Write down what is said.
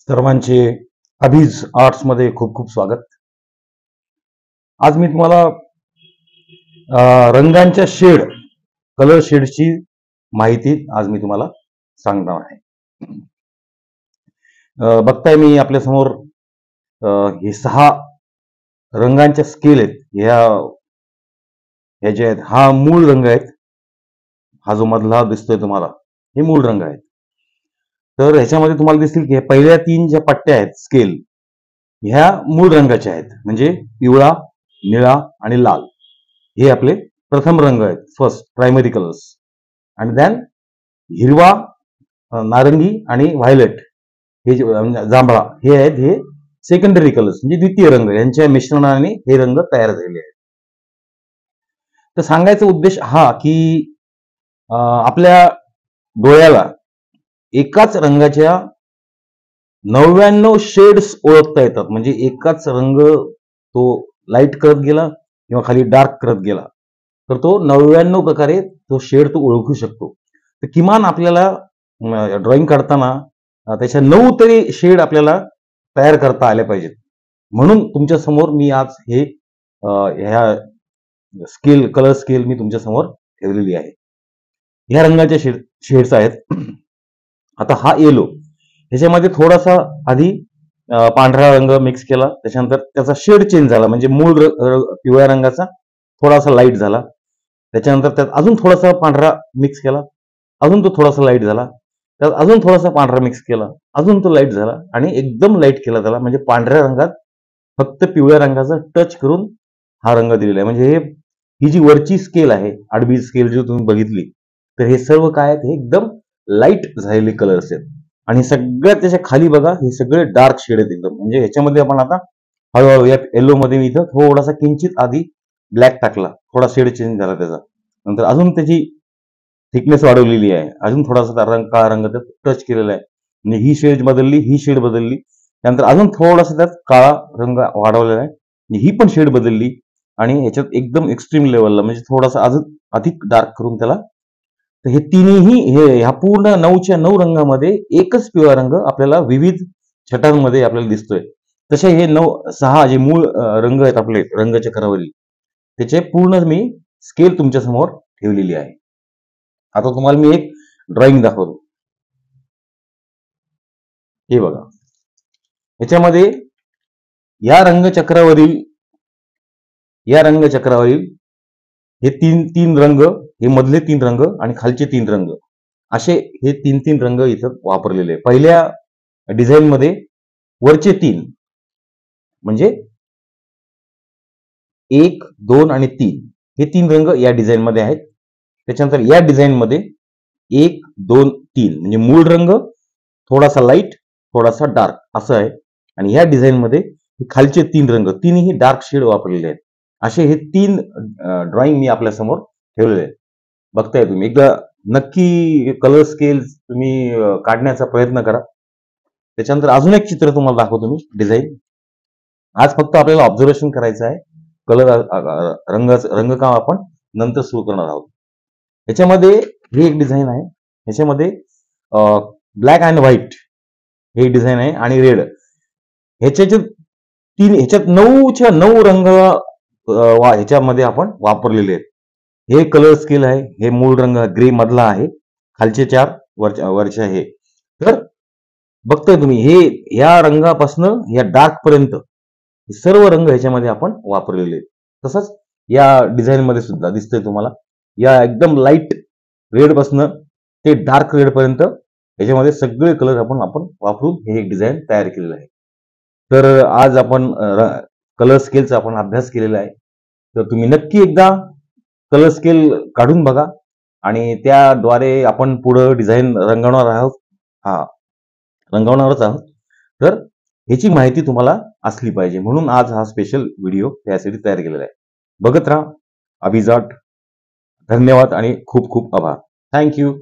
सर्वांचे अभिज आर्ट्स मध्ये खूप खूप स्वागत। आज मी तुम्हाला रंगांच्या शेड, कलर शेडची माहिती आज मी तुम्हाला सांगणार आहे। बघताय मी आपल्या समोर हे 6 रंगांच्या स्केल आहेत। ह्या जे आहेत हा मूळ रंग आहेत। हा जो मधला दिसतोय तुम्हाला हे मूळ रंग आहेत। तर ह्याच्यामध्ये तुम्हाला दिसतील की पहिल्या 3 ज्या पट्ट्या आहेत स्केल ह्या मूळ रंगाच्या आहेत, म्हणजे पिवळा, निळा आणि लाल हे आपले प्रथम रंग आहेत, फर्स्ट प्रायमरी कलर्स। आणि देन हिरवा, नारंगी आणि व्हायलेट हे जांभळा हे आहेत हे सेकंडरी कलर्स, म्हणजे द्वितीय रंग। यांच्या मिश्रणाने हे रंग तयार झालेले आहेत। तर सांगायचा उद्देश हा की आपल्या डोळ्याला एकाच रंगाच्या 99 शेड्स ओळखता येतात। म्हणजे एकाच रंग तो लाईट करत गेला किंवा खाली डार्क करत गेला तर तो 99 प्रकारे तो शेड तो ओळखू शकतो। तर किमान आपल्याला ड्रॉइंग काढताना त्याच्या 9 तरी शेड आपल्याला तयार करता आले पाहिजेत। म्हणून तुमच्या समोर मी आज हे ह्या स्केल, कलर स्केल मी तुमच्या समोर ठेवलेली आहे। ह्या रंगाच्या शेड्स आहेत। आता हा येलो, ह्याच्यामध्ये थोडासा आधी पांढरा रंग मिक्स केला, त्याच्यानंतर त्याचा शेड चेंज झाला, म्हणजे मूळ पिवळ्या रंगाचा थोडासा लाईट झाला। त्याच्यानंतर त्यात अजून थोडासा पांढरा मिक्स केला, अजून तो थोडासा लाईट झाला, त्यात अजून थोडासा पांढरा मिक्स केला, अजून तो लाईट झाला आणि एकदम लाईट केला त्याला, म्हणजे पांढऱ्या रंगात फक्त पिवळ्या रंगाचा टच करून हा रंग दिलेला आहे। म्हणजे ही जी वरची स्केल आहे, आडवी स्केल जी तुम्ही बघितली, तर हे सर्व काय आहेत, हे एकदम लाईट झालेले कलर्स आहेत। आणि सगळ्यात त्याच्या खाली बघा हे सगळे डार्क शेड आहेत एकदम। म्हणजे ह्याच्यामध्ये आपण आता हळूहळू या येलो मध्ये मी इथं थोडासा किंचित आधी ब्लॅक टाकला, थोडा शेड चेंज झाला त्याचा, नंतर अजून त्याची थिकनेस वाढवलेली आहे, अजून थोडासा रंग काळा रंग त्यात टच केलेला आहे, म्हणजे ही शेड बदलली, ही शेड बदलली, त्यानंतर अजून थोडासा त्यात काळा रंग वाढवलेला आहे, म्हणजे ही पण शेड बदलली आणि ह्याच्यात एकदम एक्स्ट्रीम लेवलला म्हणजे थोडासा अजून अधिक डार्क करून त्याला। तर हे तिन्ही ह्या पूर्ण 9च्या 9 रंगामध्ये एकच पिवळा रंग आपल्याला विविध छटांमध्ये आपल्याला दिसतोय। तसे हे 6 जे मूळ रंग आहेत आपले रंगचक्रावरील, त्याचे पूर्ण मी स्केल तुमच्या समोर ठेवलेली आहे। आता तुम्हाला मी एक ड्रॉइंग दाखवतो। हे बघा, ह्याच्यामध्ये या रंगचक्रावरील हे तीन रंग, हे मधले 3 रंग आणि खालचे 3 रंग, असे हे 3 रंग इथं वापरलेले आहे। पहिल्या डिझाईन मध्ये वरचे 3 म्हणजे 1, 2 आणि 3 हे 3 रंग या डिझाईन मध्ये आहेत। त्याच्यानंतर या डिझाईन मध्ये 1, 2, 3 म्हणजे मूळ रंग, थोडासा लाईट, थोडासा डार्क असं आहे। आणि या डिझाईन मध्ये खालचे 3 रंग, तिन्ही डार्क शेड वापरलेले आहेत। असे हे 3 ड्रॉइंग मी आपल्या समोर ठेवलेले आहेत। बघताय तुम्ही, एकदा नक्की कलर स्केल तुम्ही काढण्याचा प्रयत्न करा। त्याच्यानंतर अजून एक चित्र तुम्हाला दाखवतो मी डिझाईन। आज फक्त आपल्याला ऑब्झर्वेशन करायचं आहे, कलर रंगकाम आपण नंतर सुरू करणार आहोत। ह्याच्यामध्ये ही एक डिझाईन आहे, ह्याच्यामध्ये ब्लॅक अँड व्हाईट हे डिझाईन आहे आणि रेड, ह्याच्यात 9च्या 9 रंग ह्याच्यामध्ये आपण वापरलेले आहेत। हे कलर स्केल आहे, हे मूळ रंग ग्रे मधला आहे, खालचे 4 वरच्या हे। तर बघताय तुम्ही हे या रंगापासून या डार्क पर्यंत सर्व रंग ह्याच्यामध्ये आपण वापरलेले आहेत। तसंच या डिझाईन मध्ये सुद्धा दिसतंय तुम्हाला, या एकदम लाईट रेड पासून ते डार्क रेड पर्यंत ह्याच्यामध्ये सगळे कलर आपण वापरून हे एक डिझाईन तयार केलेलं आहे। तर आज आपण कलर स्केलचा आपण अभ्यास केलेला आहे। तर तुम्ही नक्की एकदा कलर स्केल काढून बघा आणि त्याद्वारे आपण पुढे डिझाईन रंगवणारच आहोत। तर ह्याची माहिती तुम्हाला असली पाहिजे, म्हणून आज हा स्पेशल व्हिडिओ त्यासाठी तयार केलेला आहे। बघत राहा अभिज आर्ट। धन्यवाद आणि खूप खूप आभार। थँक्यू।